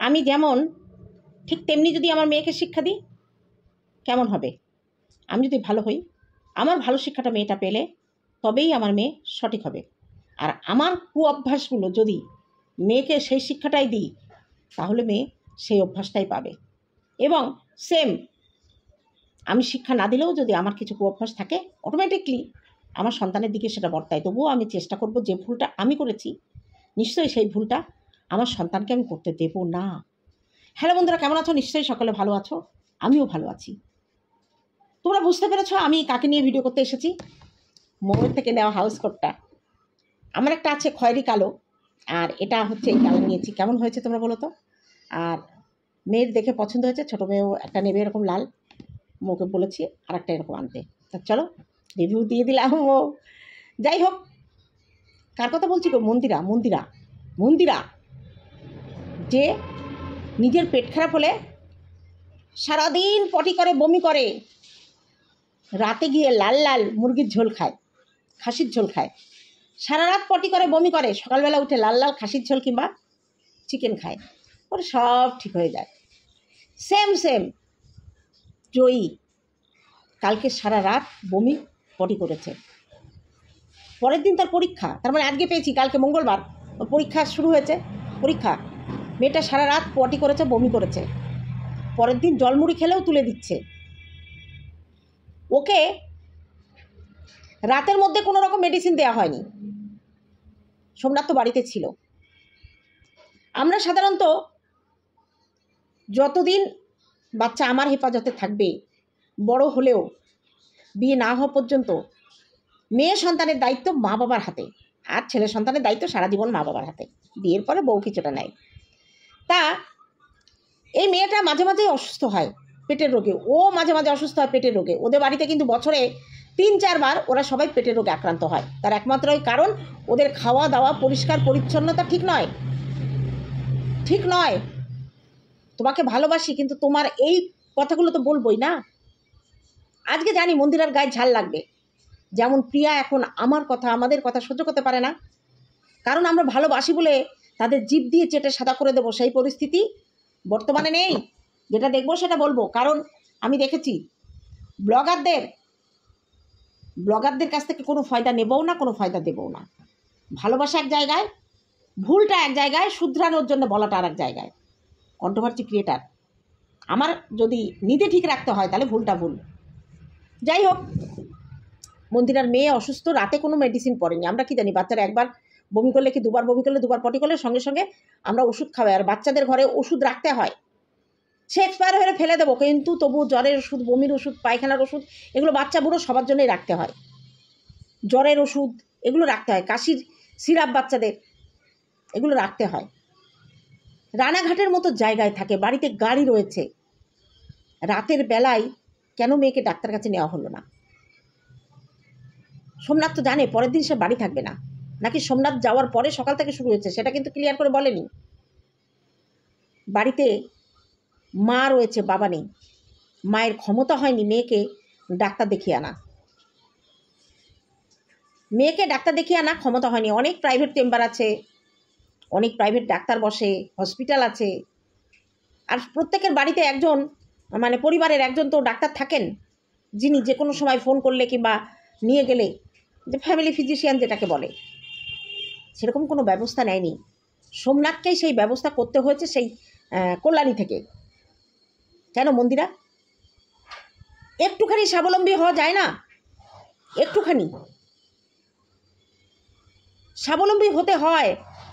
আমি যেমন ঠিক তেমনি যদি আমার মেয়েকে শিক্ষা দিই কেমন হবে? আমি যদি ভালো হই, আমার ভালো শিক্ষাটা মেয়েটা পেলে তবেই আমার মেয়ে সঠিক হবে। আর আমার কুঅভ্যাসগুলো যদি মেয়েকে সেই শিক্ষাটাই দিই তাহলে মেয়ে সেই অভ্যাসটাই পাবে। এবং সেম আমি শিক্ষা না দিলেও যদি আমার কিছু কুঅভ্যাস থাকে অটোমেটিকলি আমার সন্তানের দিকে সেটা বর্তায়। তবুও আমি চেষ্টা করব যে ভুলটা আমি করেছি নিশ্চয়ই সেই ভুলটা আমার সন্তানকে আমি করতে দেব না। হ্যালো বন্ধুরা, কেমন আছো? নিশ্চয়ই সকলে ভালো আছো, আমিও ভালো আছি। তোমরা বুঝতে পেরেছো আমি কাকে নিয়ে ভিডিও করতে এসেছি? মোবাইল থেকে নেওয়া হাউস কোটটা। আমার একটা আছে খয়েরি কালো, আর এটা হচ্ছে এই কালার নিয়েছি। কেমন হয়েছে তোমরা বলো তো? আর মেয়ের দেখে পছন্দ হয়েছে, ছোটো মেয়েও একটা নেবে এরকম লাল, ওকে বলেছি আর একটা এরকম আনতে। তা চলো রিভিউ দিয়ে দিলাম। ও যাই হোক, কার কথা বলছি গো? মন্দিরা মন্দিরা মন্দিরা যে নিজের পেট খারাপ হলে সারাদিন পটি করে বমি করে, রাতে গিয়ে লাল লাল মুরগির ঝোল খায়, খাসির ঝোল খায়, সারা রাত পটি করে বমি করে, সকালবেলা উঠে লাল লাল খাসির ঝোল কিংবা চিকেন খায়, ওর সব ঠিক হয়ে যায়। সেম সেম জয়ী কালকে সারা রাত বমি পটি করেছে, পরের দিন তার পরীক্ষা, তার মানে আজকে পেয়েছি, কালকে মঙ্গলবার ওর পরীক্ষা শুরু হয়েছে। পরীক্ষা, মেয়েটা সারা রাত পটি করেছে, বমি করেছে, পরের দিন জলমুড়ি খেলেও তুলে দিচ্ছে। ওকে রাতের মধ্যে কোনো রকম মেডিসিন দেওয়া হয়নি। সোমনাথ তো বাড়িতে ছিল। আমরা সাধারণত যতদিন বাচ্চা আমার হেফাজতে থাকবে, বড় হলেও বিয়ে না হওয়া পর্যন্ত মেয়ে সন্তানের দায়িত্ব মা বাবার হাতে, আর ছেলে সন্তানের দায়িত্ব সারা জীবন মা বাবার হাতে। বিয়ের পরে বউ কিছুটা নেয়। তা এই মেয়েটা মাঝে মাঝেই অসুস্থ হয় পেটের রোগে, ও মাঝে মাঝে অসুস্থ হয় পেটের রোগে। ওদের বাড়িতে কিন্তু বছরে 3-4 বার ওরা সবাই পেটের রোগে আক্রান্ত হয়। তার একমাত্র কারণ ওদের খাওয়া দাওয়া, পরিষ্কার পরিচ্ছন্নতা ঠিক নয়। ঠিক নয়। তোমাকে ভালোবাসি, কিন্তু তোমার এই কথাগুলো তো বলবোই না। আজকে জানি মন্দিরার গায়ে ঝাল লাগবে, যেমন প্রিয়া এখন আমার কথা, আমাদের কথা সহ্য করতে পারে না, কারণ আমরা ভালোবাসি বলে তাদের জিভ দিয়ে চেটে সাদা করে দেবো সেই পরিস্থিতি বর্তমানে নেই। যেটা দেখবো সেটা বলবো, কারণ আমি দেখেছি ব্লগারদের কাছ থেকে কোনো ফায়দা নেবও না, কোনো ফায়দা দেবও না। ভালোবাসা এক জায়গায়, ভুলটা এক জায়গায়, শুধরানোর জন্য বলাটা আর এক জায়গায়। কন্ট্রোভার্সি ক্রিয়েটার, আমার যদি নীতি ঠিক রাখতে হয় তাহলে ভুলটা ভুল। যাই হোক, মন্দিরার মেয়ে অসুস্থ, রাতে কোনো মেডিসিন পড়েনি। আমরা কি জানি বাচ্চারা একবার বমি করলে কি দুবার বমি করলে, দুবার পটি করলে সঙ্গে সঙ্গে আমরা ওষুধ খাওয়াই, আর বাচ্চাদের ঘরে ওষুধ রাখতে হয়। সে এক্সপায়ার হয়ে ফেলে দেবো, কিন্তু তবু জ্বরের ওষুধ, বমির ওষুধ, পায়খানার ওষুধ, এগুলো বাচ্চা বুড়ো সবার জন্যই রাখতে হয়। জ্বরের ওষুধ এগুলো রাখতে হয়, কাশির সিরাপ বাচ্চাদের এগুলো রাখতে হয়। রানাঘাটের মতো জায়গায় থাকে, বাড়িতে গাড়ি রয়েছে, রাতের বেলায় কেন মেয়েকে ডাক্তার কাছে নেওয়া হলো না? সোমনাথ তো জানে পরের দিন সে বাড়ি থাকবে না, নাকি সোমনাথ যাওয়ার পরে সকাল থেকে শুরু হয়েছে, সেটা কিন্তু ক্লিয়ার করে বলেনি। বাড়িতে মা রয়েছে, বাবা নেই, মায়ের ক্ষমতা হয়নি মেয়েকে ডাক্তার দেখিয়ে আনা। মেয়েকে ডাক্তার দেখিয়ে আনা ক্ষমতা হয়নি। অনেক প্রাইভেট চেম্বার আছে, অনেক প্রাইভেট ডাক্তার বসে, হসপিটাল আছে, আর প্রত্যেকের বাড়িতে একজন, মানে পরিবারের একজন তো ডাক্তার থাকেন, যিনি যে কোনো সময় ফোন করলে কিংবা নিয়ে গেলে, যে ফ্যামিলি ফিজিশিয়ান যেটাকে বলে, সেরকম কোনো ব্যবস্থা নেয়নি। সোমনাথকেই সেই ব্যবস্থা করতে হয়েছে সেই কল্যাণী থেকে। কেন মন্দিরা? একটুখানি স্বাবলম্বী হওয়া যায় না? একটুখানি স্বাবলম্বী হতে হয়।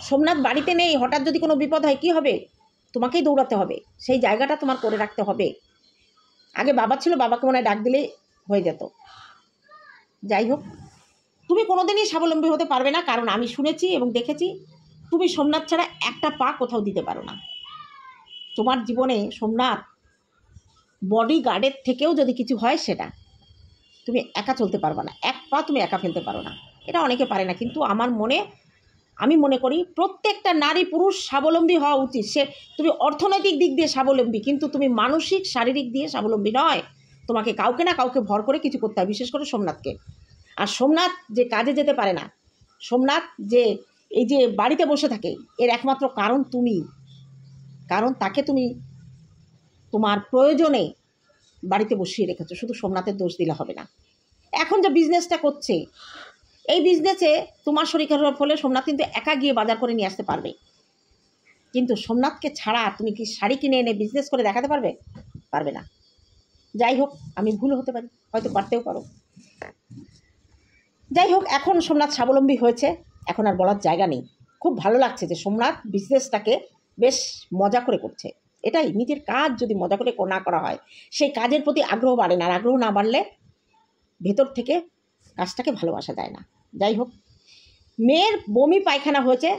সোমনাথ বাড়িতে নেই, হঠাৎ যদি কোনো বিপদ হয় কী হবে? তোমাকেই দৌড়াতে হবে, সেই জায়গাটা তোমার করে রাখতে হবে। আগে বাবা ছিল, বাবাকে মনে হয় ডাক দিলে হয়ে যেত। যাই হোক, তুমি কোনোদিনই স্বাবলম্বী হতে পারবে না, কারণ আমি শুনেছি এবং দেখেছি তুমি সোমনাথ ছাড়া একটা পা কোথাও দিতে পারো না। তোমার জীবনে সোমনাথ বডিগার্ডের থেকেও যদি কিছু হয়, সেটা তুমি একা চলতে পারবে না, এক পা তুমি একা ফেলতে পারো না। এটা অনেকে পারে না, কিন্তু আমি মনে করি প্রত্যেকটা নারী পুরুষ স্বাবলম্বী হওয়া উচিত। সে তুমি অর্থনৈতিক দিক দিয়ে স্বাবলম্বী, কিন্তু তুমি মানসিক শারীরিক দিয়ে স্বাবলম্বী নয়। তোমাকে কাউকে না কাউকে ভর করে কিছু করতে হয়, বিশেষ করে সোমনাথকে। আর সোমনাথ যে কাজে যেতে পারে না, সোমনাথ যে এই যে বাড়িতে বসে থাকে, এর একমাত্র কারণ তুমি। কারণ তাকে তুমি তোমার প্রয়োজনে বাড়িতে বসিয়ে রেখেছো, শুধু সোমনাথের দোষ দিলে হবে না। এখন যে বিজনেসটা করছে, এই বিজনেসে তোমার শরীর খারাপ হলে সোমনাথ কিন্তু একা গিয়ে বাজার করে নিয়ে আসতে পারবে, কিন্তু সোমনাথকে ছাড়া তুমি কি শাড়ি কিনে এনে বিজনেস করে দেখাতে পারবে? পারবে না। যাই হোক, আমি ভুল হতে পারি, হয়তো পারতেও পারো। যাই হোক, এখন সোমনাথ স্বাবলম্বী হয়েছে, এখন আর বলার জায়গা নেই। খুব ভালো লাগছে যে সোমনাথ বিজনেসটাকে বেশ মজা করে করছে। এটাই, নিজের কাজ যদি মজা করে না করা হয়, সেই কাজের প্রতি আগ্রহ বাড়ে না, আর আগ্রহ না বাড়লে ভেতর থেকে কাজটাকে ভালোবাসা যায় না। যাই হোক, মেয়ের বমি পায়খানা হয়েছে,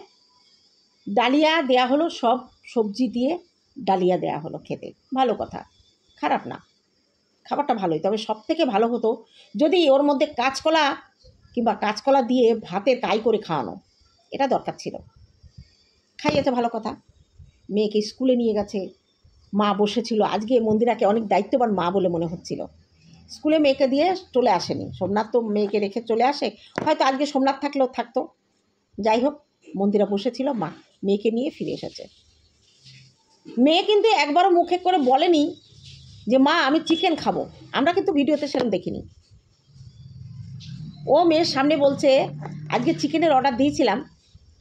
ডালিয়া দেয়া হলো, সব সবজি দিয়ে ডালিয়া দেয়া হলো খেতে, ভালো কথা, খারাপ না, খাবারটা ভালোই। তবে সব থেকে ভালো হতো যদি ওর মধ্যে কাঁচকলা কিংবা কাঁচকলা দিয়ে ভাতের কাই করে খাওয়ানো, এটা দরকার ছিল। খাইয়েছে, ভালো কথা। মেয়েকে স্কুলে নিয়ে গেছে, মা বসেছিল। আজকে মন্দিরাকে অনেক দায়িত্ববান মা বলে মনে হচ্ছিল। স্কুলে মেয়েকে দিয়ে চলে আসেনি, সোমনাথ তো মেয়েকে রেখে চলে আসে, হয়তো আজকে সোমনাথ থাকলেও থাকতো। যাই হোক, মন্দিরা বসেছিল, মা মেয়েকে নিয়ে ফিরে এসেছে। মেয়ে কিন্তু একবারও মুখে করে বলেনি যে মা আমি চিকেন খাবো, আমরা কিন্তু ভিডিওতে সেরকম দেখিনি। ও মেয়ের সামনে বলছে আজকে চিকেনের অর্ডার দিয়েছিলাম,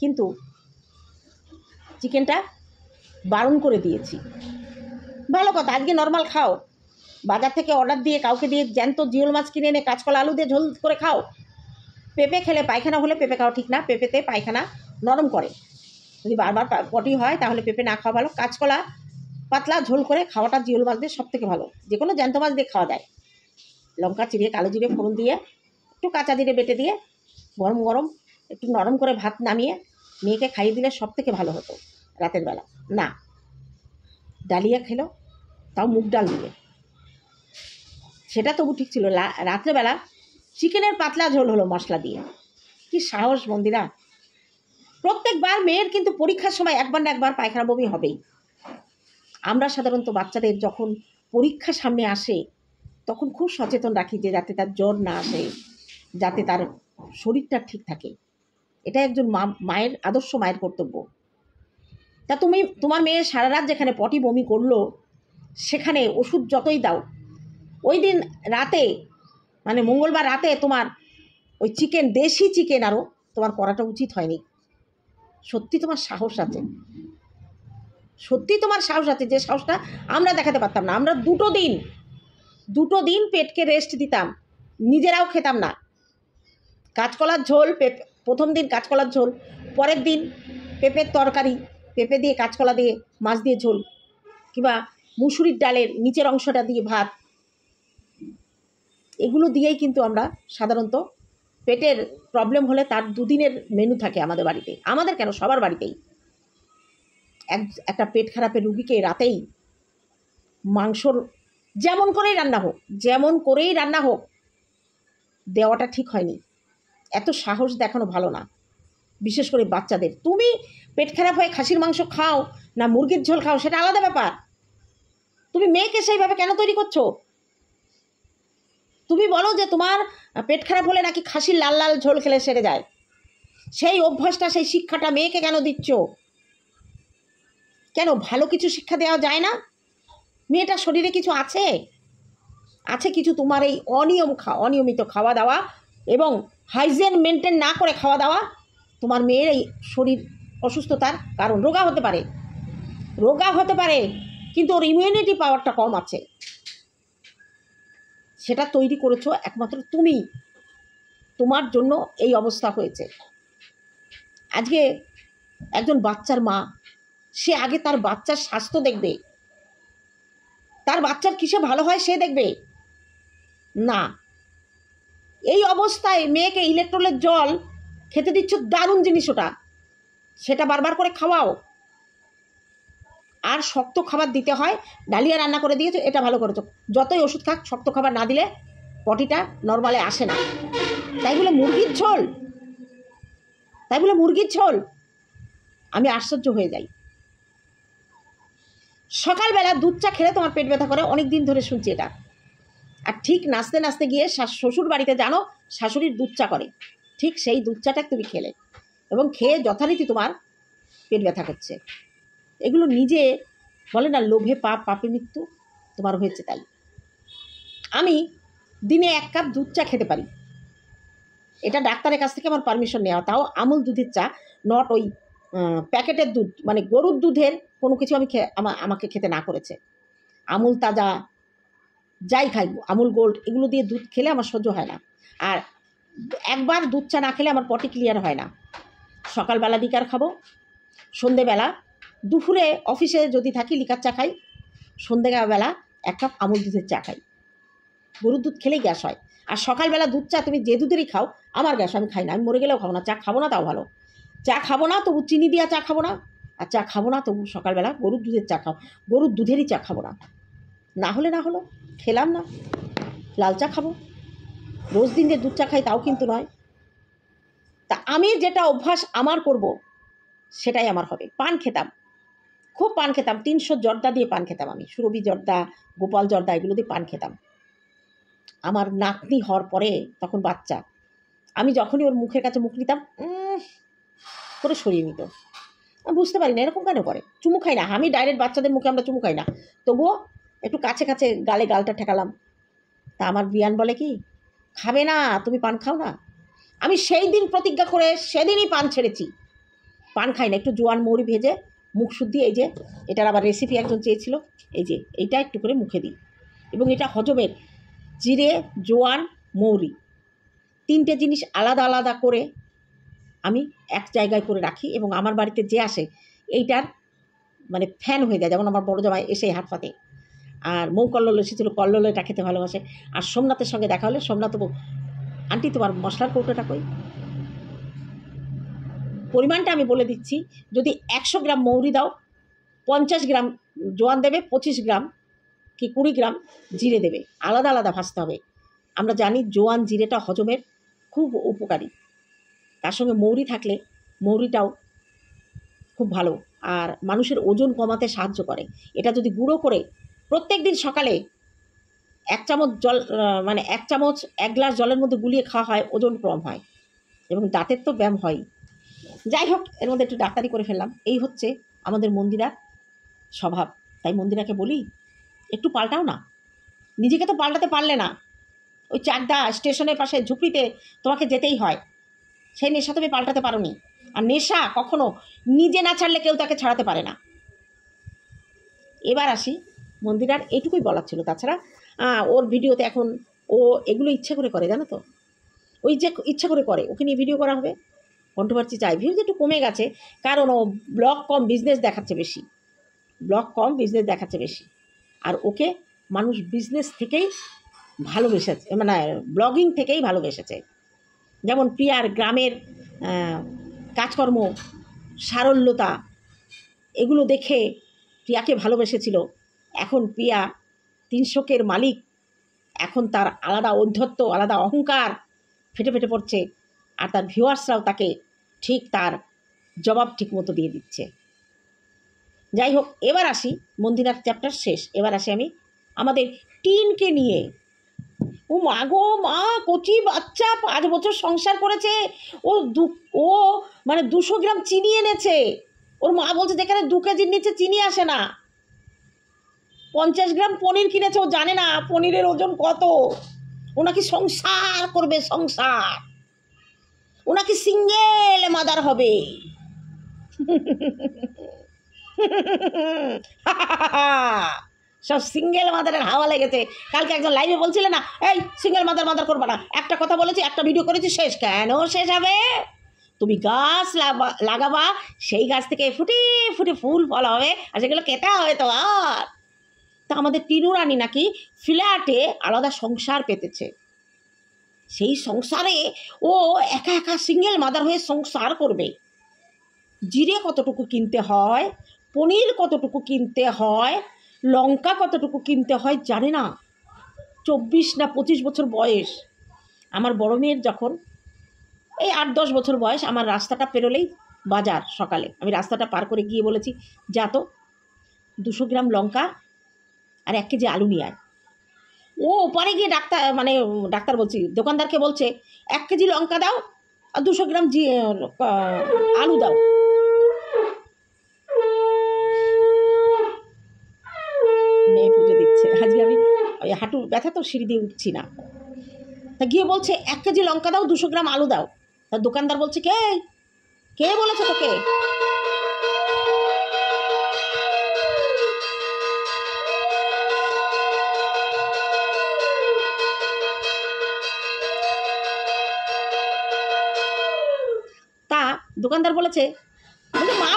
কিন্তু চিকেনটা বারণ করে দিয়েছি। ভালো কথা, আজকে নর্মাল খাও, বাজার থেকে অর্ডার দিয়ে কাউকে দিয়ে জ্যান্ত জিওল মাছ কিনে এনে কাঁচকলা আলু দিয়ে ঝোল করে খাও। পেঁপে খেলে পায়খানা হলে পেঁপে খাওয়া ঠিক না, পেঁপেতে পায়খানা নরম করে, যদি বারবার পটি হয় তাহলে পেঁপে না খাওয়া ভালো। কাঁচকলা পাতলা ঝোল করে খাওয়াটা জিওল মাছ দিয়ে সব থেকে ভালো, যে কোনো জ্যান্ত মাছ দিয়ে খাওয়া যায়। লঙ্কা চিড়িয়ে কালো জিরে ফোড়ন দিয়ে একটু কাঁচা জিরে বেটে দিয়ে গরম গরম একটু নরম করে ভাত নামিয়ে মেয়েকে খাইয়ে দিলে সব থেকে ভালো হতো রাতের বেলা। না, ডালিয়া খেলো, তাও মুগ ডাল দিয়ে, সেটা তবু ঠিক ছিল। রাত্রেবেলা চিকেনের পাতলা ঝোল হলো মশলা দিয়ে। কি সাহস মন্দিরা! প্রত্যেকবার মেয়ের কিন্তু পরীক্ষার সময় একবার না একবার পায়খানা বমি হবেই। আমরা সাধারণত বাচ্চাদের যখন পরীক্ষা সামনে আসে তখন খুব সচেতন রাখি যে যাতে তার জ্বর না আসে, যাতে তার শরীরটা ঠিক থাকে। এটা একজন মায়ের আদর্শ মায়ের কর্তব্য। তা তোমার মেয়ে সারা রাত যেখানে পটি বমি করলো, সেখানে ওষুধ যতই দাও, ওই দিন রাতে মানে মঙ্গলবার রাতে তোমার ওই চিকেন, দেশি চিকেন আরও তোমার করাটা উচিত হয়নি। সত্যি তোমার সাহস আছে, সত্যি তোমার সাহস আছে, যে সাহসটা আমরা দেখাতে পারতাম না। আমরা দুটো দিন পেটকে রেস্ট দিতাম, নিজেরাও খেতাম না। কাঁচকলার ঝোল, প্রথম দিন কাঁচকলার ঝোল, পরের দিন পেঁপের তরকারি, পেঁপে দিয়ে কাঁচকলা দিয়ে মাছ দিয়ে ঝোল, কিংবা মুসুরির ডালের নিচের অংশটা দিয়ে ভাত, এগুলো দিয়েই কিন্তু আমরা সাধারণত পেটের প্রবলেম হলে তার দুদিনের মেনু থাকে আমাদের বাড়িতে। আমাদের কেন, সবার বাড়িতেই। একটা পেট খারাপের রুগীকে রাতেই মাংসর যেমন করেই রান্না হোক দেওয়াটা ঠিক হয়নি। এত সাহস দেখানো ভালো না, বিশেষ করে বাচ্চাদের। তুমি পেট খারাপ হয়ে খাসির মাংস খাও না মুরগির ঝোল খাও, সেটা আলাদা ব্যাপার। তুমি মেয়েকে সেইভাবে কেন তৈরি করছো? তুমি বলো যে তোমার পেট খারাপ হলে নাকি খাসির লাল লাল ঝোল খেলে সেরে যায়, সেই অভ্যাসটা, সেই শিক্ষাটা মেয়েকে কেন দিচ্ছ? কেন ভালো কিছু শিক্ষা দেওয়া যায় না? মেয়েটার শরীরে কিছু আছে কিছু। তোমার এই অনিয়মিত খাওয়া দাওয়া এবং হাইজিন মেনটেন না করে খাওয়া দাওয়া তোমার মেয়ের এই শরীর অসুস্থতার কারণ। রোগা হতে পারে, কিন্তু ওর ইমিউনিটি পাওয়ারটা কম আছে। সেটা তৈরি করেছো একমাত্র তুমি, তোমার জন্য এই অবস্থা হয়েছে। আজকে একজন বাচ্চার মা, সে আগে তার বাচ্চার স্বাস্থ্য দেখবে, তার বাচ্চার কিসে ভালো হয় সে দেখবে না। এই অবস্থায় মেয়েকে ইলেকট্রলের জল খেতে দিচ্ছ, দারুণ জিনিস ওটা, সেটা বারবার করে খাওয়াও। আর শক্ত খাবার দিতে হয়, ডালিয়া রান্না করে দিয়েছো, এটা ভালো করেছো। যতই ওষুধ খাক, শক্ত খাবার না দিলে পটিটা নর্মালে আসে না। তাই বলে মুরগির ঝোল, আমি আশ্চর্য হয়ে যাই। সকালবেলা দুধ চা খেলে তোমার পেট ব্যথা করে, অনেক দিন ধরে শুনছি এটা। আর ঠিক নাচতে নাচতে গিয়ে শ্বশুর বাড়িতে জানো শাশুড়ির দুধ চা করে, ঠিক সেই দুধ চাটা তুমি খেলে এবং খেয়ে যথারীতি তোমার পেট ব্যথা করছে। এগুলো নিজে বলে না লোভে পাপ, পাপে মৃত্যু, তোমার হয়েছে তাই। আমি দিনে 1 কাপ দুধ চা খেতে পারি, এটা ডাক্তারের কাছ থেকে আমার পারমিশন নেওয়া, তাও আমুল দুধের চা, নট ওই প্যাকেটের দুধ, মানে গরুর দুধের কোনো কিছু আমি আমাকে খেতে না করেছে। আমুল তাজা যাই খাই, আমুল গোল্ড, এগুলো দিয়ে দুধ খেলে আমার সহ্য হয় না। আর একবার দুধ চা না খেলে আমার পটি ক্লিয়ার হয় না। সকালবেলা লিকার খাবো, সন্ধেবেলা, দুপুরে অফিসে যদি থাকি লিকার চা খাই, সন্ধেবেলা 1 কাপ আমুল দুধের চা খাই। গরুর দুধ খেলেই গ্যাস হয়। আর সকালবেলা দুধ চা তুমি যে দুধেরই খাও, আমার গ্যাস, আমি খাই না, আমি মরে গেলেও খাবো না। চা খাবো না তাও ভালো, চা খাবো না তবু চিনি দিয়া চা খাবো না, আর চা খাবো না তবু সকালবেলা গরুর দুধের চা খাও, গরুর দুধেরই চা খাবো না। না হলে না হলো, খেলাম না, লাল চা খাবো। রোজ দিন যে দুধ চা খাই তাও কিন্তু নয়। তা আমি যেটা অভ্যাস আমার করব সেটাই আমার হবে। পান খেতাম, খুব পান খেতাম, 300 জর্দা দিয়ে পান খেতাম আমি, সুরভি জর্দা, গোপাল জর্দা, এগুলো দিয়ে পান খেতাম। আমার নাতনি হওয়ার পরে, তখন বাচ্চা, আমি যখনই ওর মুখের কাছে মুখ নিতাম করে সরিয়ে নিত। আমি বুঝতে পারি না এরকম কেন করে। চুমু খাই না আমি, ডাইরেক্ট বাচ্চাদের মুখে আমরা চুমু খাই না, তবুও একটু কাছে কাছে গালে গালটা ঠেকালাম। তা আমার বিয়ান বলে কি, খাবে না তুমি, পান খাও না। আমি সেই দিন প্রতিজ্ঞা করে সেদিনই পান ছেড়েছি, পান খাই না। একটু জোয়ান মৌরি ভেজে মুখ শুদ্ধি, এই যে এটার আবার রেসিপি একজন চেয়েছিল, এই যে এইটা একটু করে মুখে দিই, এবং এটা হজমের, জিরে, জোয়ান, মৌরি, 3টে জিনিস আলাদা আলাদা করে আমি এক জায়গায় করে রাখি, এবং আমার বাড়িতে যে আসে এইটার মানে ফ্যান হয়ে যায়। যেমন আমার বড় জামাই এসে হাত পাতে, আর মৌ কল্লোল এসেছিলো, কল্লোল এটা খেতে ভালোবাসে। আর সোমনাথের সঙ্গে দেখা হলে সোমনাথ বউ, আন্টি তোমার মশলার কৌটোটা কই। পরিমাণটা আমি বলে দিচ্ছি, যদি 100 গ্রাম মৌরি দাও, 50 গ্রাম জোয়ান দেবে, 25 গ্রাম কি 20 গ্রাম জিরে দেবে, আলাদা আলাদা ভাজতে হবে। আমরা জানি জোয়ান জিরেটা হজমের খুব উপকারী, তার সঙ্গে মৌরি থাকলে মৌরিটাও খুব ভালো, আর মানুষের ওজন কমাতে সাহায্য করে। এটা যদি গুঁড়ো করে প্রত্যেক দিন সকালে 1 চামচ জল, মানে 1 চামচ 1 গ্লাস জলের মধ্যে গুলিয়ে খাওয়া হয়, ওজন কম হয়, এবং দাঁতের তো ব্যায়াম হয়। যাই হোক, এর মধ্যে একটু ডাক্তারি করে ফেললাম। এই হচ্ছে আমাদের মন্দিরার স্বভাব। তাই মন্দিরাকে বলি, একটু পাল্টাও না, নিজেকে তো পাল্টাতে পারলে না, ওই চাকদা স্টেশনের পাশে ঝুপড়িতে তোমাকে যেতেই হয়, সেই নেশা তুমি পাল্টাতে পারো নি। আর নেশা কখনো নিজে না ছাড়লে কেউ তাকে ছাড়াতে পারে না। এবার আসি, মন্দিরার এইটুকুই বলার ছিল। তাছাড়া ওর ভিডিওতে এখন ও এগুলো ইচ্ছা করে করে, জানো তো, ওই যে ইচ্ছা করে করে, ওকে নিয়ে ভিডিও করা হবে, কন্ট্রোভার্সি চাই। ভিউজ একটু কমে গেছে, কারণ ও ব্লগ কম বিজনেস দেখাচ্ছে বেশি, ব্লগ কম বিজনেস দেখাচ্ছে বেশি। আর ওকে মানুষ বিজনেস থেকেই ভালোবেসেছে, মানে ব্লগিং থেকেই ভালোবেসেছে। যেমন প্রিয়ার গ্রামের কাজকর্ম, সারল্যতা, এগুলো দেখে প্রিয়াকে ভালোবেসেছিল। এখন প্রিয়া 300-এর মালিক, এখন তার আলাদা ঔদ্ধত্য, আলাদা অহংকার ফেটে ফেটে পড়ছে, আর তার ভিউয়ার্সরাও তাকে ঠিক তার জবাব ঠিক মতো দিয়ে দিচ্ছে। যাই হোক, এবার আসি, মন্দিরার চ্যাপ্টার শেষ। এবার আসি আমি আমাদের টিনকে নিয়ে। ও মা গো মা, কচি বাচ্চা, 5 বছর সংসার করেছে, ও মানে 200 গ্রাম চিনি এনেছে। ওর মা বলছে যেখানে 2 কেজির নিচে চিনি আসে না। 50 গ্রাম পনির কিনেছে, ও জানে না পনিরের ওজন কত। ও নাকি সংসার করবে, সংসার, ও নাকি সিঙ্গেল মাদার হবে। সব সিঙ্গেল মাদারের হাওয়া লেগেছে। কালকে একজন লাইভে বলছিলে না, এই সিঙ্গেল মাদার মাদার করবা না, একটা কথা বলেছি, একটা ভিডিও করেছি, শেষ। কেন শেষ হবে? তুমি গাছ লাগাবা, সেই গাছ থেকে ফুটে ফুটে ফুল ফল হবে, আর সেগুলো খেতে হবে তো। আর তা আমাদের টিনু রানী নাকি ফ্ল্যাটে আলাদা সংসার পেতেছে, সেই সংসারে ও একা একা সিঙ্গেল মাদার হয়ে সংসার করবে। জিরে কতটুকু কিনতে হয়, পনির কতটুকু কিনতে হয়, লঙ্কা কতটুকু কিনতে হয় জানে না। 24 না 25 বছর বয়স। আমার বড় মেয়ের যখন এই 8-10 বছর বয়স, আমার রাস্তাটা পেরোলেই বাজার। সকালে আমি রাস্তাটা পার করে গিয়ে বলেছি, যা তো 200 গ্রাম লঙ্কা আর 1 কেজি আলু নিয়ে আয়। ও ওপারে গিয়ে ডাক্তার বলছি, দোকানদারকে বলছে 1 কেজি লঙ্কা দাও আর 200 গ্রাম আলু দাও। এই হাঁটু ব্যথা তো, সিঁড়ি দিয়ে উঠছি না। তা গিয়ে বলছে 1 কেজি লঙ্কা দাও, 200 গ্রাম আলু দাও। তা দোকানদার বলছে কে কে বলেছে তোকে? তা দোকানদার বলেছে মা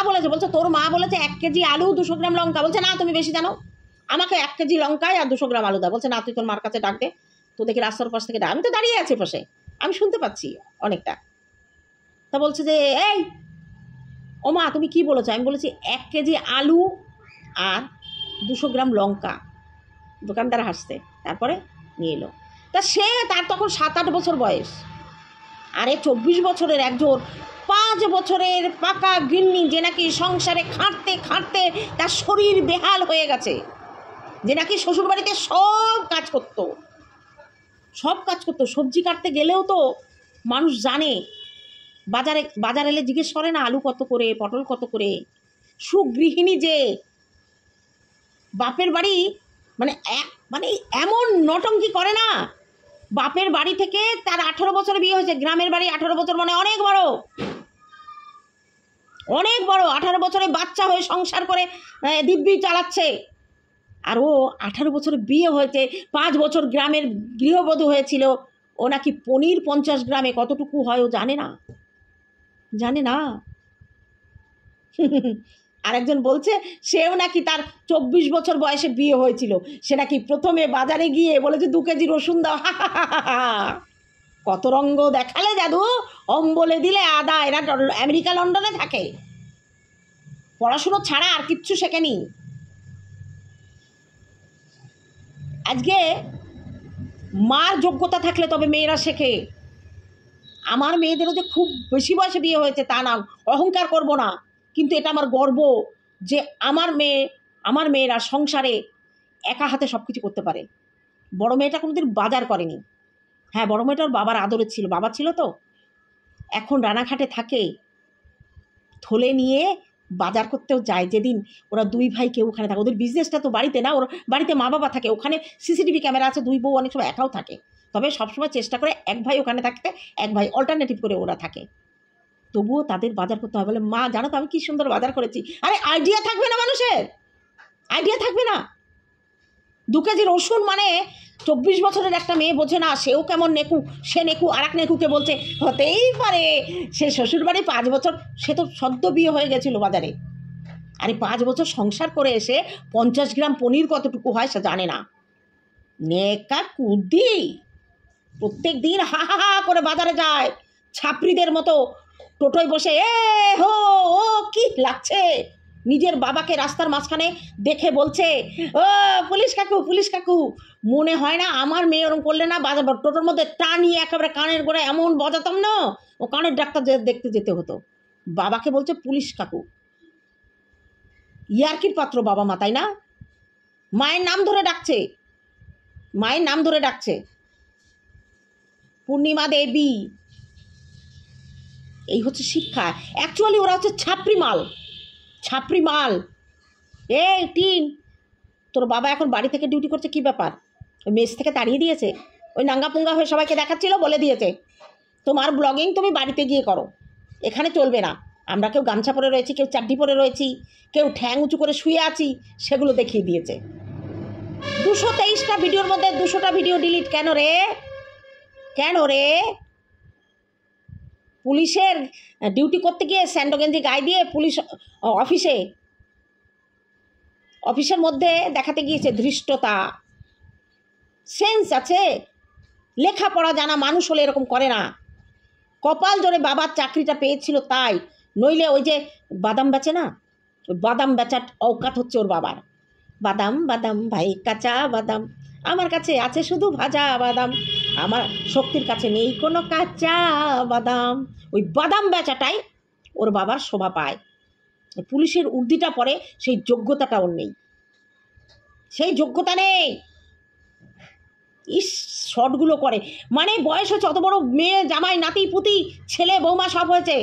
বলেছে, বলছে তোর মা বলেছে 1 কেজি আলু 200 গ্রাম লঙ্কা। বলছে না তুমি বেশি জানো, আমাকে 1 কেজি লঙ্কায় আর 200 গ্রাম আলু দাও। বলছে না তুই তোর মার কাছে ডাক দে, তো দেখি রাস্তার পাশ থেকে ডাক। আমি তো দাঁড়িয়ে আছি পাশে, আমি শুনতে পাচ্ছি অনেকটা। তা বলছে যে এই ও মা তুমি কি বলেছো? আমি বলেছি 1 কেজি আলু আর 200 গ্রাম লঙ্কা। দোকানদার হাসছে, তারপরে নিয়ে এলো। তা তার তখন 7-8 বছর বয়স, আরে 24 বছরের একজন 5 বছরের পাকা গিন্নি, যে নাকি সংসারে খাটতে খাটতে তার শরীর বেহাল হয়ে গেছে, যে নাকি শ্বশুরবাড়িতে সব কাজ করতো। সবজি কাটতে গেলেও তো মানুষ জানে, বাজার এলে জিজ্ঞেস করে না আলু কত করে, পটল কত করে। সুগৃহিণী যে বাপের বাড়ি মানে এমন নটঙ্কি করে না, বাপের বাড়ি থেকে তার 18 বছরে বিয়ে হয়েছে, গ্রামের বাড়ি 18 বছর মানে অনেক বড় 18 বছরে বাচ্চা হয়ে সংসার করে দিব্যি চালাচ্ছে। আর ও 18 বছরে বিয়ে হয়েছে, 5 বছর গ্রামের গৃহবধূ হয়েছিল। ও নাকি পনির 50 গ্রামে কতটুকু হয় ও জানে না। আরেকজন বলছে সেও নাকি তার 24 বছর বয়সে বিয়ে হয়েছিল, সে নাকি প্রথমে বাজারে গিয়ে বলেছে 2 কেজি রসুন দাও। কত রঙ্গ দেখালে জাদু, অম্বলে দিলে আদা। এরা আমেরিকা লন্ডনে থাকে, পড়াশুনো ছাড়া আর কিচ্ছু শেখেনি। আজকে মার যোগ্যতা থাকলে তবে মেয়েরা শেখে। আমার মেয়েদেরও যে খুব বেশি বয়সে বিয়ে হয়েছে তা না, অহংকার করব না, কিন্তু এটা আমার গর্ব যে আমার মেয়েরা সংসারে একা হাতে সব কিছু করতে পারে। বড় মেয়েটা কোনোদিন বাজার করেনি। হ্যাঁ, বড় মেয়েটার বাবার আদরের ছিল, বাবা ছিল তো, এখন রানাঘাটে থাকে, থলে নিয়ে বাজার করতেও যায়। যেদিন ওরা 2 ভাই কেউ ওখানে থাকে, ওদের বিজনেসটা তো বাড়িতে না, ওর বাড়িতে মা বাবা থাকে, ওখানে সিসিটিভি ক্যামেরা আছে, 2 বউ অনেক সময় একাও থাকে, তবে সবসময় চেষ্টা করে 1 ভাই ওখানে থাকতে, 1 ভাই অল্টারনেটিভ করে ওরা থাকে। তবুও তাদের বাজার করতে হয়। বলে মা জানো তো আমি কি সুন্দর বাজার করেছি। আরে আইডিয়া থাকবে না মানুষের, আইডিয়া থাকবে না। 2 কেজি রসুন মানে 24 বছরের একটা মেয়ে বোঝে না, সেও কেমন নেকু, সে নেকু আর এক নেকুকে বলছে হতেই পারে সে শ্বশুরবাড়ি 5 বছর, সে তো সদ্য বিয়ে হয়ে গেছিল বাজারে। আরে 5 বছর সংসার করে এসে 50 গ্রাম পনির কতটুকু হয় সে জানে না। নেকা কুদি প্রত্যেক দিন হা হা হা করে বাজারে যায়, ছাপড়িদের মতো টোটোয় বসে হো ও কি লাগছে। নিজের বাবাকে রাস্তার মাঝখানে দেখে বলছে ও পুলিশ কাকু। মনে হয় না আমার মেয়ে ওরকম করলে না বাজার টোটোর মধ্যে টানিয়ে একেবারে কানের গোড়ায় এমন বাজাতাম না, ও কানের ডাক্তার দেখতে যেতে হতো। বাবাকে বলছে পুলিশ কাকু, ইয়ার্কির পাত্র বাবা মা, তাই না? মায়ের নাম ধরে ডাকছে পূর্ণিমা দেবী। এই হচ্ছে শিক্ষা। অ্যাকচুয়ালি ওরা হচ্ছে ছাপরি মাল। এই টিন, তোর বাবা এখন বাড়ি থেকে ডিউটি করছে, কি ব্যাপার? ওই মেস থেকে তাড়িয়ে দিয়েছে, ওই নাঙ্গা পুঙ্গা হয়ে সবাইকে দেখাচ্ছিল, বলে দিয়েছে তোমার ব্লগিং তুমি বাড়িতে গিয়ে করো, এখানে চলবে না। আমরা কেউ গামছা পরে রয়েছি, কেউ চাড্ডি পরে রয়েছি, কেউ ঠ্যাং উঁচু করে শুয়ে আছি, সেগুলো দেখিয়ে দিয়েছে। 223টা ভিডিওর মধ্যে 200টা ভিডিও ডিলিট কেন রে? পুলিশের ডিউটি করতে গিয়ে স্যান্ডো গেঞ্জি গায়ে দিয়ে পুলিশ অফিসের মধ্যে দেখাতে গিয়েছে ধৃষ্টতা। সেন্স আছে, লেখাপড়া জানা মানুষ হলে এরকম করে না। কপাল জোরে বাবার চাকরিটা পেয়েছিল তাই, নইলে ওই যে বাদাম বেচে না, ওই বাদাম বেচার অওকাত হচ্ছে ওর বাবার। বাদাম ভাই কাঁচা বাদাম, আমার কাছে আছে শুধু ভাজা বাদাম, আমার শক্তির কাছে নেই কোনো কাঁচা বাদাম। ওই বাদাম বেচাটাই ওর বাবার শোভা পায়। পুলিশের উর্দিটা পরে সেই যোগ্যতাটা ওর নেই, শর্টগুলো করে, মানে বয়স হচ্ছে অত বড়, মেয়ে জামাই নাতি পুতি ছেলে বৌমা সব হয়েছে।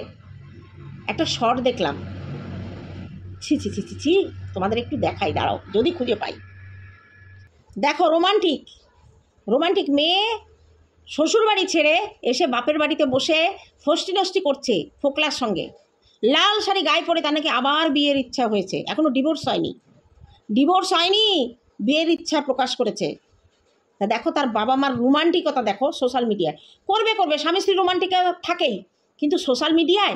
একটা শর্ট দেখলাম, ছি তোমাদের একটু দেখাই, দাঁড়াও যদি খুঁজে পাই। দেখো রোমান্টিক রোমান্টিক মেয়ে শ্বশুর বাড়ি ছেড়ে এসে বাপের বাড়িতে বসে ফষ্টি নষ্টি করছে ফোকলার সঙ্গে, লাল শাড়ি গায়ে পরে তার নাকি আবার বিয়ের ইচ্ছা হয়েছে, এখনও ডিভোর্স হয়নি, বিয়ের ইচ্ছা প্রকাশ করেছে। তা দেখো তার বাবা মার রোমান্টিকতা দেখো সোশ্যাল মিডিয়ায়। করবে স্বামী স্ত্রী রোমান্টিক থাকেই, কিন্তু সোশ্যাল মিডিয়ায়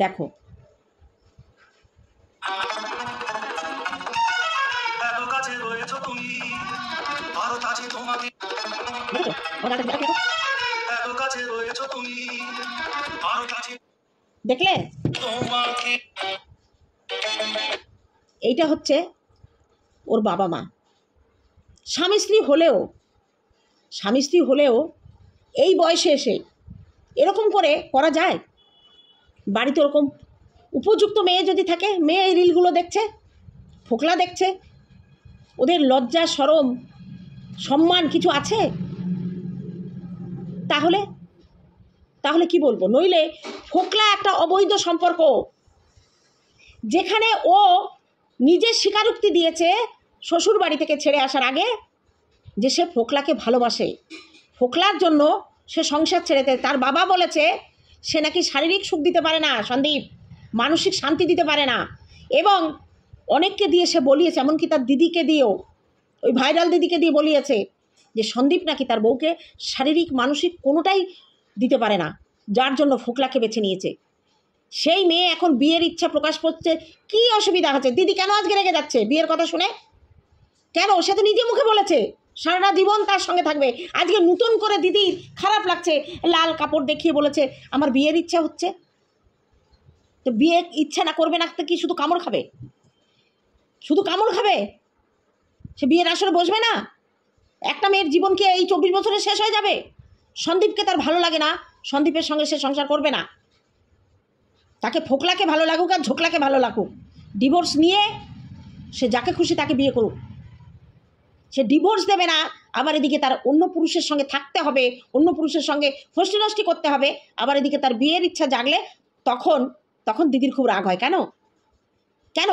দেখো। দেখলে এইটা হচ্ছে ওর বাবা মা। স্বামী স্ত্রী হলেও এই বয়সে এসে এরকম করে করা যায়? বাড়িতে ওরকম উপযুক্ত মেয়ে যদি থাকে, মেয়ে এই রিলগুলো দেখছে, ফোকলা দেখছে, ওদের লজ্জা শরম সম্মান কিছু আছে? তাহলে কি বলবো? নইলে ফোকলা একটা অবৈধ সম্পর্ক, যেখানে ও নিজের স্বীকারোক্তি দিয়েছে শ্বশুর বাড়ি থেকে ছেড়ে আসার আগে যে সে ফোকলাকে ভালোবাসে, ফোকলার জন্য সে সংসার ছেড়ে দেয়। তার বাবা বলেছে সে নাকি শারীরিক সুখ দিতে পারে না সন্দীপ, মানসিক শান্তি দিতে পারে না, এবং অনেককে দিয়ে সে বলিয়েছে, এমনকি তার দিদিকে দিয়েও, ওই ভাইরাল দিদিকে দিয়ে বলিয়েছে যে সন্দীপ নাকি তার বউকে শারীরিক মানসিক কোনোটাই দিতে পারে না, যার জন্য ফোকলাকে বেছে নিয়েছে। সেই মেয়ে এখন বিয়ের ইচ্ছা প্রকাশ করছে, কি অসুবিধা হচ্ছে? দিদি কেন আজকে রেগে যাচ্ছে বিয়ের কথা শুনে? কেন? সে তো নিজে মুখে বলেছে সারাটা জীবন তার সঙ্গে থাকবে। আজকে নতুন করে দিদির খারাপ লাগছে, লাল কাপড় দেখিয়ে বলেছে আমার বিয়ের ইচ্ছা হচ্ছে। তো বিয়ে ইচ্ছা না করবে না তো কি শুধু কামড় খাবে? সে বিয়ের আসরে বসবে না? একটা মেয়ের জীবন কি এই 24 বছরে শেষ হয়ে যাবে? সন্দীপকে তার ভালো লাগে না, সন্দীপের সঙ্গে সে সংসার করবে না। তাকে ফোকলাকে ভালো লাগুক আর ঝোকলাকে ভালো লাগুক, ডিভোর্স নিয়ে সে যাকে খুশি তাকে বিয়ে করুক। সে ডিভোর্স দেবে না, আবার এদিকে তার অন্য পুরুষের সঙ্গে থাকতে হবে, অন্য পুরুষের সঙ্গে ফষ্টি নষ্টি করতে হবে, আবার এদিকে তার বিয়ের ইচ্ছা জাগলে তখন দিদির খুব রাগ হয়। কেন?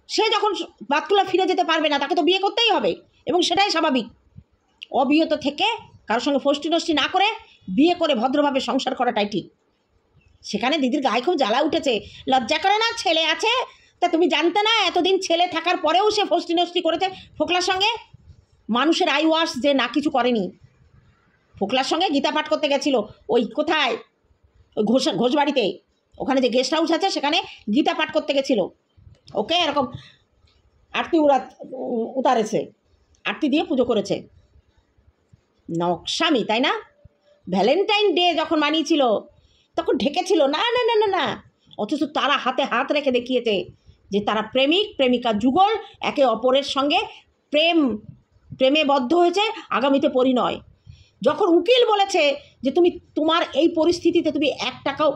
সে যখন বাতকুলা ফিরে যেতে পারবে না, তাকে তো বিয়ে করতেই হবে, এবং সেটাই স্বাভাবিক। অবিহত থেকে কারোর সঙ্গে ফষ্টি নষ্টি না করে বিয়ে করে ভদ্রভাবে সংসার করাটাই ঠিক। সেখানে দিদির গায়ে খুব জ্বালা উঠেছে, লজ্জা করে না? ছেলে আছে, তা তুমি জানতে না এতদিন ছেলে থাকার পরেও সে ফষ্টি নষ্টি করেছে ফোকলার সঙ্গে? মানুষের আই ওয়াশ যে না কিছু করেনি। ফোকলার সঙ্গে গীতা পাঠ করতে গেছিল, ওই কোথায়, ওই ঘোষবাড়িতে, ওখানে যে গেস্ট হাউস আছে সেখানে গীতা পাঠ করতে গেছিল। ওকে এরকম আরতি উতারেছে, আরতি দিয়ে পুজো করেছে। নকশামি, তাই না? ভ্যালেন্টাইন ডে যখন মানিয়েছিল তখন ঢেকেছিল না না না না না, অথচ তারা হাতে হাত রেখে দেখিয়েছে যে তারা প্রেমিক প্রেমিকা যুগল, একে অপরের সঙ্গে প্রেমে বদ্ধ হয়েছে, আগামীতে পরিণয়। যখন উকিল বলেছে যে তোমার এই পরিস্থিতিতে তুমি 1 টাকাও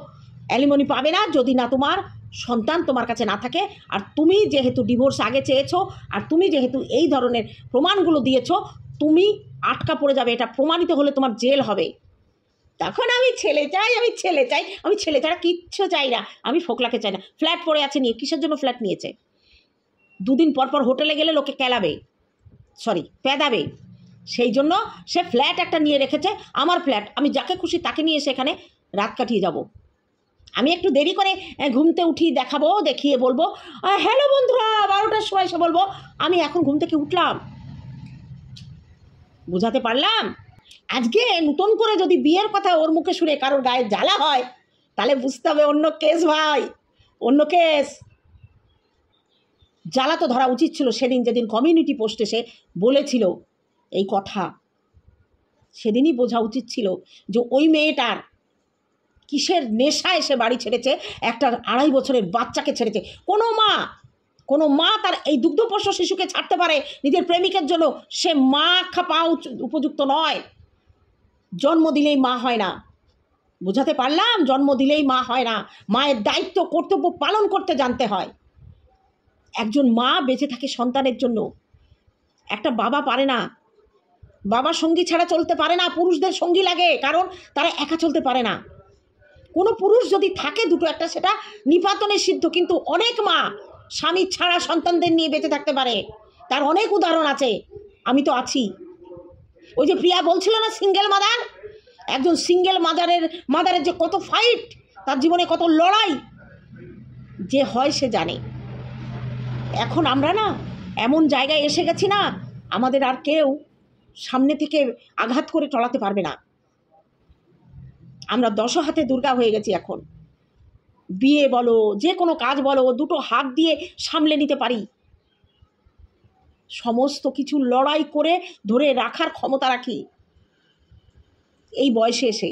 অ্যালিমনি পাবে না যদি না তোমার সন্তান তোমার কাছে না থাকে, আর তুমি যেহেতু ডিভোর্স আগে চেয়েছো, আর তুমি যেহেতু এই ধরনের প্রমাণগুলো দিয়েছো, তুমি আটকা পড়ে যাবে, এটা প্রমাণিত হলে তোমার জেল হবে। তখন আমি ছেলে ছাড়া কিচ্ছু চাই না, আমি ফোকলাকে চাই না। ফ্ল্যাট পড়ে আছে নিয়ে, কিসের জন্য ফ্ল্যাট নিয়েছে? 2 দিন পর হোটেলে গেলে লোকে পেদাবে, সেই জন্য সে ফ্ল্যাট একটা নিয়ে রেখেছে। আমার ফ্ল্যাট, আমি যাকে খুশি তাকে নিয়ে সেখানে রাত কাটিয়ে যাব। আমি একটু দেরি করে ঘুমতে উঠি, দেখিয়ে বলবো হ্যালো বন্ধুরা, 12টার সময় এসে বলবো আমি এখন ঘুম থেকে উঠলাম। বুঝাতে পারলাম? আজকে নতুন করে যদি বিয়ের কথা ওর মুখে শুনে কারোর গায়ে জ্বালা হয়, তাহলে বুঝতে হবে অন্য কেস ভাই, অন্য কেস। জ্বালা তো ধরা উচিত ছিল যেদিন কমিউনিটি পোস্টে সে বলেছিল এই কথা, সেদিনই বোঝা উচিত ছিল যে ওই মেয়েটার কিসের নেশায় সে বাড়ি ছেড়েছে, একটা 2.5 বছরের বাচ্চাকে ছেড়েছে। কোনো মা তার এই দুগ্ধপোষ্য শিশুকে ছাড়তে পারে নিজের প্রেমিকের জন্য? সে মা পাওয়া উপযুক্ত নয়। জন্ম দিলেই মা হয় না, বুঝাতে পারলাম? জন্ম দিলেই মা হয় না, মায়ের দায়িত্ব কর্তব্য পালন করতে জানতে হয়। একজন মা বেঁচে থাকে সন্তানের জন্য, একটা বাবা পারে না, বাবা সঙ্গী ছাড়া চলতে পারে না। পুরুষদের সঙ্গী লাগে, কারণ তারা একা চলতে পারে না। কোনো পুরুষ যদি থাকে দুটো একটা, সেটা নিপাতনে সিদ্ধ, কিন্তু অনেক মা স্বামী ছাড়া সন্তানদের নিয়ে বেঁচে থাকতে পারে। তার অনেক উদাহরণ আছে, আমি তো আছি। ওই যে প্রিয়া বলছিল না সিঙ্গেল মাদার, একজন সিঙ্গেল মাদারের যে কত ফাইট, তার জীবনে কত লড়াই, যে হয় সে জানে। এখন আমরা না এমন জায়গায় এসে গেছি না, আমাদের আর কেউ সামনে থেকে আঘাত করে টলাতে পারবে না। আমরা 10 হাতে দুর্গা হয়ে গেছি এখন। বিয়ে বলো, যে কোনো কাজ বলো, দুটো হাত দিয়ে সামলে নিতে পারি। সমস্ত কিছু লড়াই করে ধরে রাখার ক্ষমতা রাখি। এই বয়সে এসে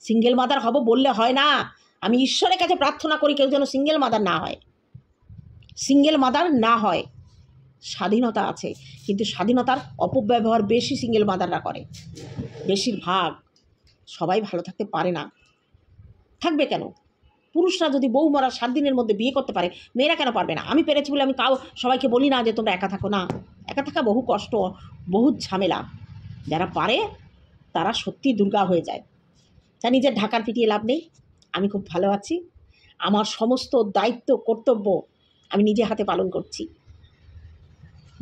সিঙ্গেল মাদার হব বললে হয় না। আমি ঈশ্বরের কাছে প্রার্থনা করি কেউ যেন সিঙ্গেল মাদার না হয়, সিঙ্গেল মাদার না হয়। স্বাধীনতা আছে, কিন্তু স্বাধীনতার অপব্যবহার বেশি সিঙ্গেল মাদাররা করে। বেশিরভাগ সবাই ভালো থাকতে পারে না। থাকবে কেন? পুরুষরা যদি বউ মরার 7 দিনের মধ্যে বিয়ে করতে পারে, মেয়েরা কেন পারবে না? আমি পেরেছি বলে আমি সবাইকে বলি না যে তোমরা একা থাকো না। একা থাকা বহু কষ্ট, বহু ঝামেলা। যারা পারে তারা সত্যি দুর্গা হয়ে যায়। তা নিজের ঢাকার পিটিয়ে লাভ নেই। আমি খুব ভালো আছি। আমার সমস্ত দায়িত্ব কর্তব্য আমি নিজে হাতে পালন করছি।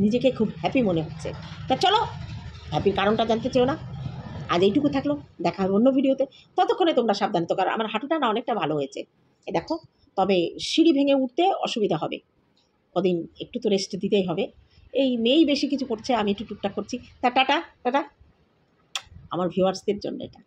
নিজেকে খুব হ্যাপি মনে হচ্ছে। তা চলো, হ্যাপির কারণটা জানতে চেও না? আজ এইটুকু থাকলো, দেখা হবে অন্য ভিডিওতে। ততক্ষণে তোমরা সাবধান তো, কারণ আমার হাঁটুটা না অনেকটা ভালো হয়েছে, এ দেখো। তবে সিঁড়ি ভেঙে উঠতে অসুবিধা হবে, কদিন একটু তো রেস্ট দিতেই হবে। এই মেয়েই বেশি কিছু করছে, আমি একটু টুকটাক করছি। তা টাটা টাটা, আমার ভিউয়ার্সদের জন্য এটা।